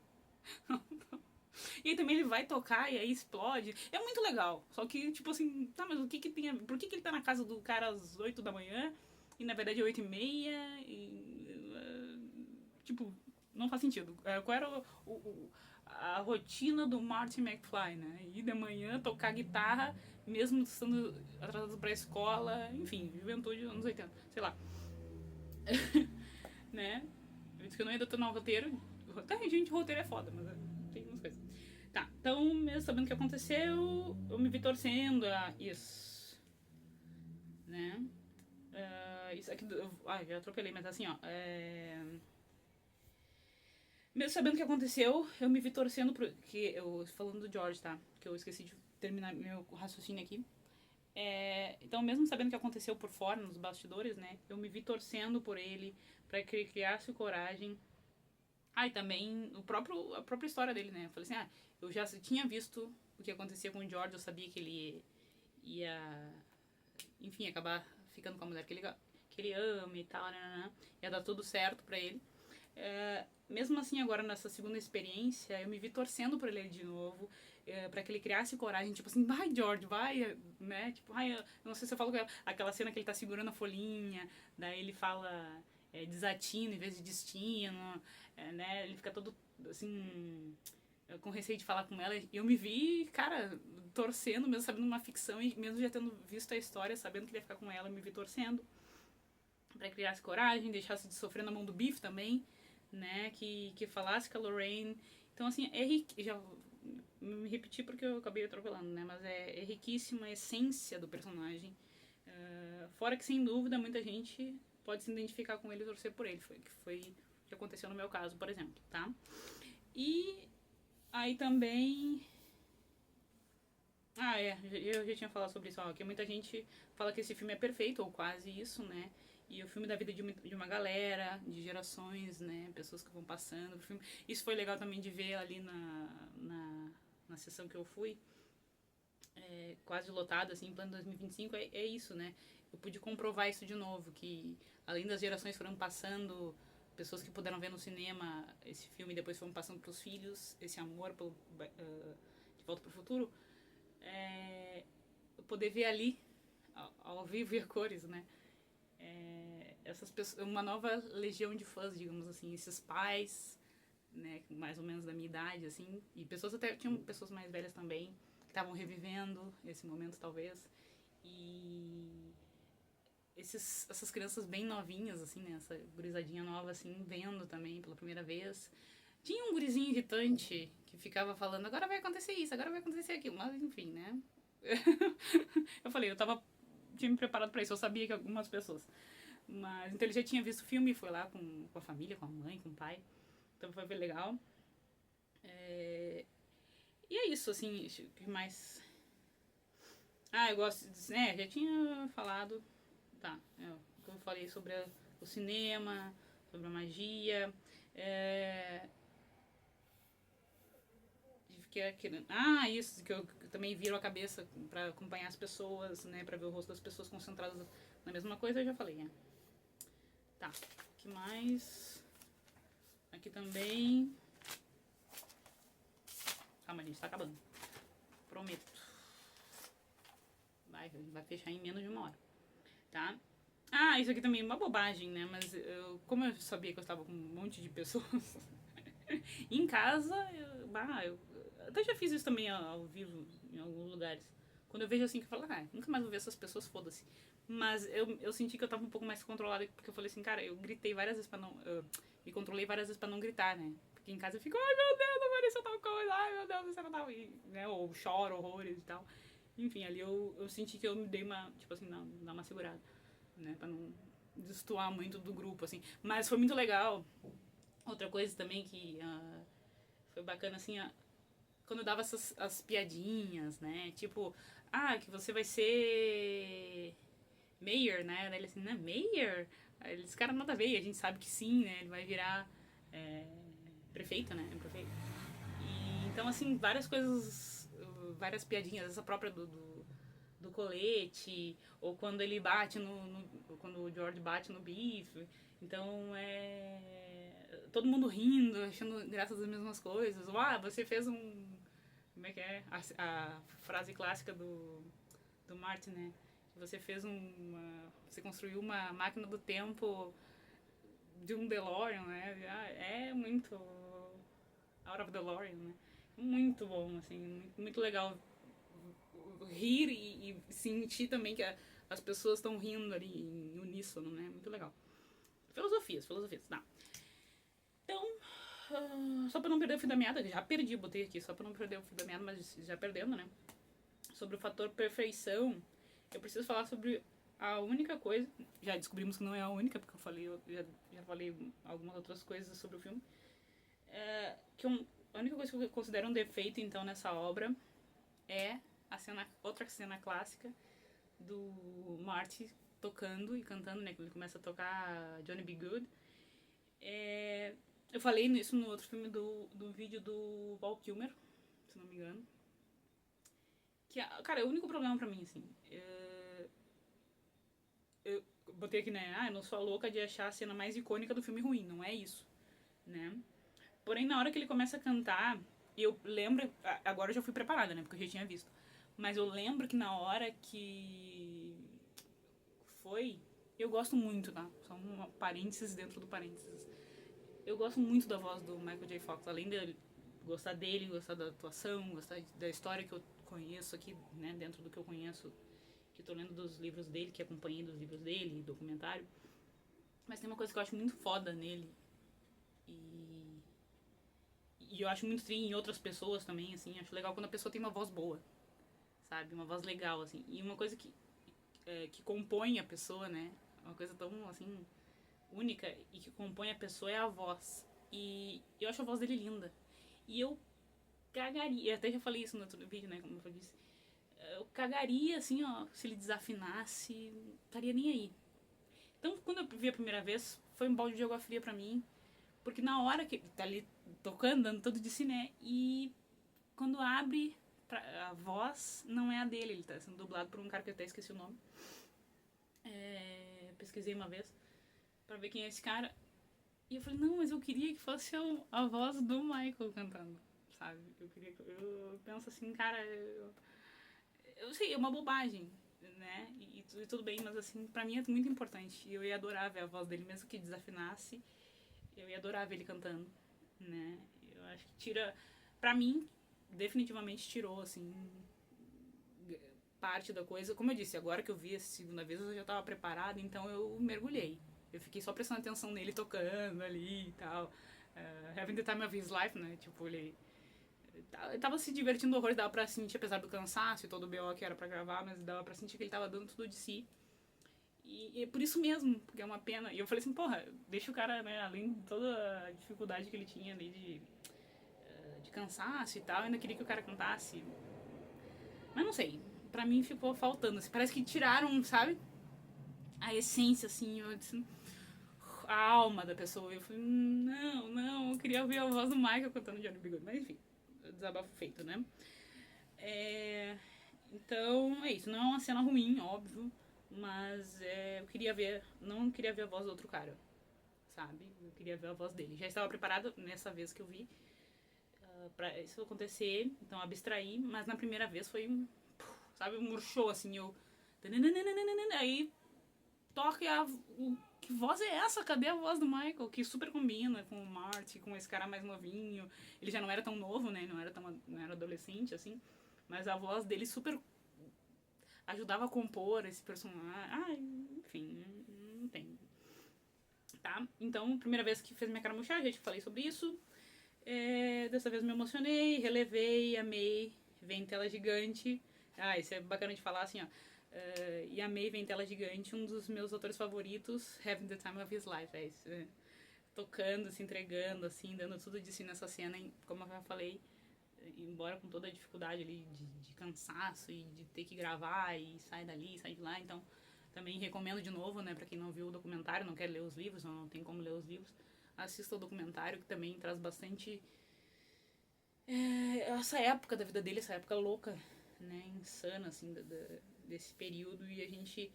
E aí também ele vai tocar e aí explode. É muito legal. Só que, tipo assim, tá, mas o que tem a... Por que ele tá na casa do cara às 8 da manhã e na verdade é 8h30 tipo, não faz sentido. Qual era a rotina do Marty McFly, né? Ir de manhã, tocar guitarra, mesmo estando atrasado pra escola, enfim, juventude anos 80, sei lá. Né? Eu disse que eu não ia detonar o roteiro. Gente, o roteiro é foda, mas tem umas coisas. Tá, então, mesmo sabendo o que aconteceu, eu me vi torcendo a isso. Né? Isso aqui. Já atropelei, mas assim, ó. Mesmo sabendo o que aconteceu, eu me vi torcendo pro. Falando do George, tá? Que eu esqueci de terminar meu raciocínio aqui. Então, mesmo sabendo o que aconteceu por fora, nos bastidores, né? Eu me vi torcendo por ele, pra que ele criasse coragem. E também a própria história dele, né? Eu falei assim, eu já tinha visto o que acontecia com o George, eu sabia que ele ia, enfim, acabar ficando com a mulher que ele ama e tal, né? Ia dar tudo certo pra ele. Mesmo assim, agora nessa segunda experiência, eu me vi torcendo por ele de novo, pra que ele criasse coragem, tipo assim, vai George, vai, né? Tipo, eu não sei se eu falo aquela cena que ele tá segurando a folhinha, daí ele fala desatino em vez de destino, né? Ele fica todo, assim, com receio de falar com ela. E eu me vi, cara, torcendo, mesmo sabendo uma ficção e mesmo já tendo visto a história, sabendo que ele ia ficar com ela, eu me vi torcendo pra criasse coragem, deixasse de sofrer na mão do Biff também, né? Que falasse com a Lorraine. Então, assim, já me repeti porque eu acabei atropelando, né? Mas é riquíssima a essência do personagem. Fora que, sem dúvida, muita gente pode se identificar com ele e torcer por ele. Foi o que aconteceu no meu caso, por exemplo, tá? E aí também... eu já tinha falado sobre isso, que muita gente fala que esse filme é perfeito, ou quase isso, né? E o filme da vida de uma galera, de gerações, né? Pessoas que vão passando. O filme. Isso foi legal também de ver ali na sessão que eu fui. Quase lotada, assim, em plano 2025. É isso, né? Eu pude comprovar isso de novo, que além das gerações foram passando, pessoas que puderam ver no cinema esse filme e depois foram passando pros filhos, esse amor pelo De Volta pro Futuro. Poder ver ali, ao vivo e a cores, né? Essas pessoas, uma nova legião de fãs, digamos assim, esses pais, né, mais ou menos da minha idade, assim, e pessoas até, tinham pessoas mais velhas também, que estavam revivendo esse momento, talvez, e essas crianças bem novinhas, assim, né, essa gurizadinha nova, assim, vendo também pela primeira vez. Tinha um gurizinho irritante que ficava falando, agora vai acontecer isso, agora vai acontecer aquilo, mas enfim, né. Eu falei, tinha me preparado pra isso, eu sabia que algumas pessoas. Mas, então ele já tinha visto o filme, foi lá com a família, com a mãe, com o pai. Então foi bem legal. É, e é isso, assim, o que mais... Ah, eu gosto de... já tinha falado, tá, eu falei sobre o cinema, sobre a magia, isso, que eu também viro a cabeça pra acompanhar as pessoas, né, pra ver o rosto das pessoas concentradas na mesma coisa, eu já falei, né. Tá, o que mais? Aqui também... Calma, gente, tá acabando. Prometo. Vai fechar em menos de 1 hora, tá? Ah, isso aqui também é uma bobagem, né? Mas como eu sabia que eu estava com um monte de pessoas em casa, eu até já fiz isso também ao vivo em alguns lugares. Quando eu vejo assim, que eu falo, nunca mais vou ver essas pessoas, foda-se. Mas eu senti que eu tava um pouco mais controlada, porque eu falei assim, cara, eu gritei várias vezes pra não... me controlei várias vezes pra não gritar, né? Porque em casa eu fico, ai meu Deus, apareceu tal coisa, ai meu Deus, isso tal, né? Ou choro horrores e tal. Enfim, ali eu senti que eu me dei uma, tipo assim, não, dar uma segurada, né? Pra não destoar muito do grupo, assim. Mas foi muito legal. Outra coisa também que foi bacana, assim, quando eu dava as piadinhas, né? Tipo, que você vai ser mayor, né? Daí ele assim, né? Mayor? Aí eles, cara, nada a ver. A gente sabe que sim, né? Ele vai virar prefeito, né? Prefeito. E, então, assim, várias coisas, várias piadinhas. Essa própria do colete, ou quando ele bate quando o George bate no Biff. Então, todo mundo rindo, achando graças às mesmas coisas. Ou, você fez um... Como é que é? A frase clássica do Martin, né? Você fez você construiu uma máquina do tempo de um DeLorean, né? É muito out of DeLorean, né? Muito bom, assim, muito, muito legal rir e sentir também que as pessoas estão rindo ali em uníssono, né? Muito legal. Filosofias, tá. Então, só pra não perder o fio da meada, já perdi, botei aqui, só pra não perder o fio da meada, mas já perdendo, né? Sobre o fator perfeição, eu preciso falar sobre a única coisa, já descobrimos que não é a única, porque eu já falei algumas outras coisas sobre o filme, a única coisa que eu considero um defeito, então, nessa obra é outra cena clássica do Marty tocando e cantando, né? Quando ele começa a tocar Johnny B. Good. Eu falei isso no outro filme do vídeo do Val Kilmer, se não me engano. Que, cara, é o único problema pra mim, assim. Eu botei aqui, né? Eu não sou a louca de achar a cena mais icônica do filme ruim, não é isso, né? Porém, na hora que ele começa a cantar, eu lembro... Agora eu já fui preparada, né? Porque eu já tinha visto. Mas eu lembro que na hora que foi... Eu gosto muito, tá? Só um parênteses dentro do parênteses. Eu gosto muito da voz do Michael J. Fox. Além de gostar dele, gostar da atuação, gostar da história que eu conheço aqui, né? Dentro do que eu conheço, que tô lendo dos livros dele, que acompanhei dos livros dele, documentário. Mas tem uma coisa que eu acho muito foda nele. E eu acho muito tri em outras pessoas também, assim. Acho legal quando a pessoa tem uma voz boa, sabe? Uma voz legal, assim. E uma coisa que compõe a pessoa, né? Uma coisa tão, assim, única e que compõe a pessoa é a voz. E eu acho a voz dele linda. E eu cagaria, até já falei isso no outro vídeo, né? Como eu disse. Eu cagaria, assim, ó, se ele desafinasse, não estaria nem aí. Então, quando eu vi a primeira vez, foi um balde de água fria pra mim. Porque na hora que ele tá ali tocando, dando todo de si, né? E quando abre a voz, não é a dele. Ele tá sendo dublado por um cara que eu até esqueci o nome. Pesquisei uma vez pra ver quem é esse cara. E eu falei, não, mas eu queria que fosse a voz do Michael cantando, sabe? Eu penso assim, cara, eu sei, é uma bobagem, né? E tudo bem, mas assim, pra mim é muito importante. E eu ia adorar ver a voz dele, mesmo que desafinasse, eu ia adorar ver ele cantando. né? Eu acho que tira, pra mim, definitivamente tirou, assim, parte da coisa. Como eu disse, agora que eu vi a segunda vez, eu já tava preparada, então eu mergulhei. Eu fiquei só prestando atenção nele tocando ali e tal. Having the time of his life, né? Tipo, ele tava se divertindo horrores, dava pra sentir, apesar do cansaço e todo o BO que era pra gravar, mas dava pra sentir que ele tava dando tudo de si. E é por isso mesmo, porque é uma pena. E eu falei assim, porra, deixa o cara, né, além de toda a dificuldade que ele tinha ali de cansaço e tal, eu ainda queria que o cara cantasse. Mas não sei, pra mim ficou faltando. Assim, parece que tiraram, sabe? A essência, assim, a alma da pessoa. Eu falei, não, eu queria ouvir a voz do Michael cantando Johnny B. Good. Mas enfim, desabafo feito, né? Então, é isso. Não é uma cena ruim, óbvio, mas eu queria ver, não queria ver a voz do outro cara, sabe? Eu queria ver a voz dele. Já estava preparada nessa vez que eu vi pra isso acontecer, então abstraí, mas na primeira vez foi sabe, murchou assim, eu aí toca e que voz é essa? Cadê a voz do Michael? Que super combina com o Marty, com esse cara mais novinho. Ele já não era tão novo, né? Não era adolescente, assim. Mas a voz dele super ajudava a compor esse personagem. Enfim, não tem. Tá? Então, primeira vez que fez minha cara murchar, já te falei sobre isso. Dessa vez me emocionei, relevei, amei. Vem tela gigante. Isso é bacana de falar assim, ó. E amei Vem Tela Gigante, um dos meus autores favoritos, Having the Time of His Life. Tocando, se entregando, assim, dando tudo de si nessa cena, como eu já falei, embora com toda a dificuldade ali de cansaço e de ter que gravar e sair dali, sair de lá. Então, também recomendo de novo, né, pra quem não viu o documentário, não quer ler os livros, não tem como ler os livros, assista o documentário, que também traz bastante essa época da vida dele, essa época louca, né, insana, assim, desse período, e a gente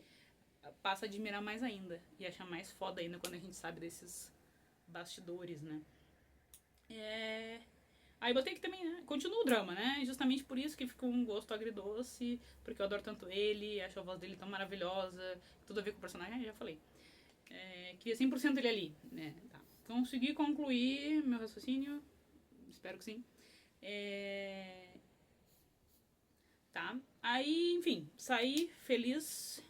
passa a admirar mais ainda e achar mais foda ainda quando a gente sabe desses bastidores, né. Aí botei aqui também, né, continua o drama, né, justamente por isso que ficou um gosto agridoce, porque eu adoro tanto ele, acho a voz dele tão maravilhosa, tudo a ver com o personagem, já falei. Queria 100% ele ali, né, tá. Consegui concluir meu raciocínio, espero que sim. Tá? Aí, enfim, saí feliz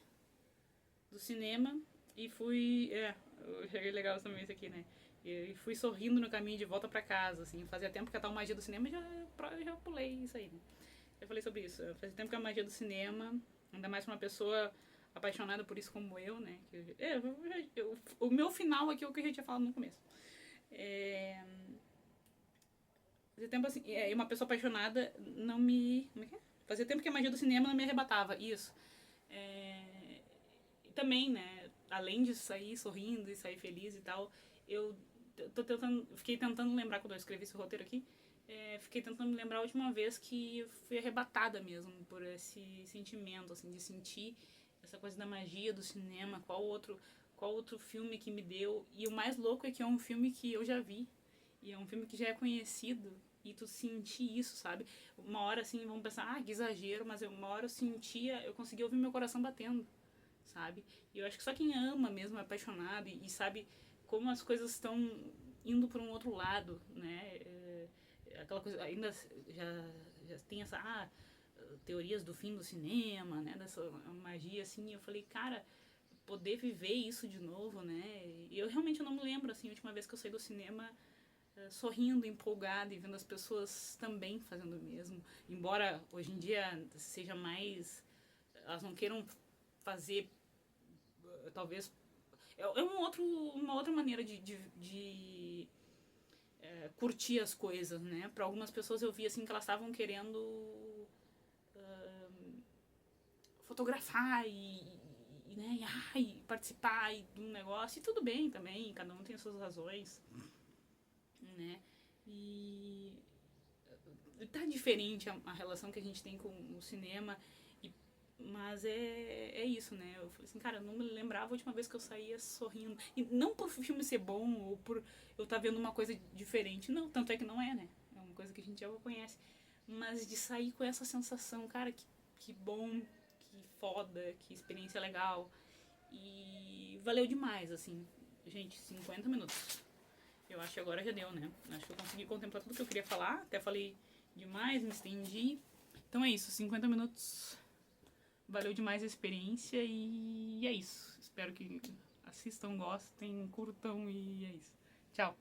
do cinema e fui. Eu cheguei legal também isso aqui, né? E fui sorrindo no caminho de volta pra casa, assim. Fazia tempo que a tal magia do cinema já pulei isso aí, né? Eu falei sobre isso. Fazia tempo que a magia do cinema, ainda mais pra uma pessoa apaixonada por isso como eu, né? O meu final aqui é o que a gente tinha falado no começo. Fazia tempo assim. E uma pessoa apaixonada não me. Como é que é? Fazia tempo que a magia do cinema não me arrebatava. Isso. E também, né? Além de sair sorrindo e sair feliz e tal, eu fiquei tentando lembrar quando eu escrevi esse roteiro aqui. Fiquei tentando me lembrar a última vez que eu fui arrebatada mesmo por esse sentimento, assim, de sentir essa coisa da magia do cinema, qual outro filme que me deu. E o mais louco é que é um filme que eu já vi. E é um filme que já é conhecido. E tu sentir isso, sabe? Uma hora assim, vamos pensar, que exagero, mas uma hora eu consegui ouvir meu coração batendo, sabe? E eu acho que só quem ama mesmo, é apaixonado e sabe como as coisas estão indo para um outro lado, né? Aquela coisa, ainda já tem essa, teorias do fim do cinema, né? Dessa magia, assim, e eu falei, cara, poder viver isso de novo, né? E eu realmente não me lembro, assim, a última vez que eu saí do cinema sorrindo, empolgada e vendo as pessoas também fazendo o mesmo. Embora hoje em dia seja mais. Elas não queiram fazer, talvez. Uma outra maneira de curtir as coisas, né? Para algumas pessoas eu vi assim que elas estavam querendo fotografar né, e participar de um negócio, e tudo bem também, cada um tem as suas razões, né? E tá diferente a relação que a gente tem com o cinema, mas é isso, né? Eu falei assim, cara, eu não me lembrava a última vez que eu saía sorrindo. E não por o filme ser bom ou por eu estar vendo uma coisa diferente, não, tanto é que não é, né? É uma coisa que a gente já conhece. Mas de sair com essa sensação, cara, que bom, que foda, que experiência legal. E valeu demais, assim. Gente, 50 minutos. Eu acho que agora já deu, né? Acho que eu consegui contemplar tudo que eu queria falar. Até falei demais, me estendi. Então é isso, 50 minutos. Valeu demais a experiência e é isso. Espero que assistam, gostem, curtam e é isso. Tchau!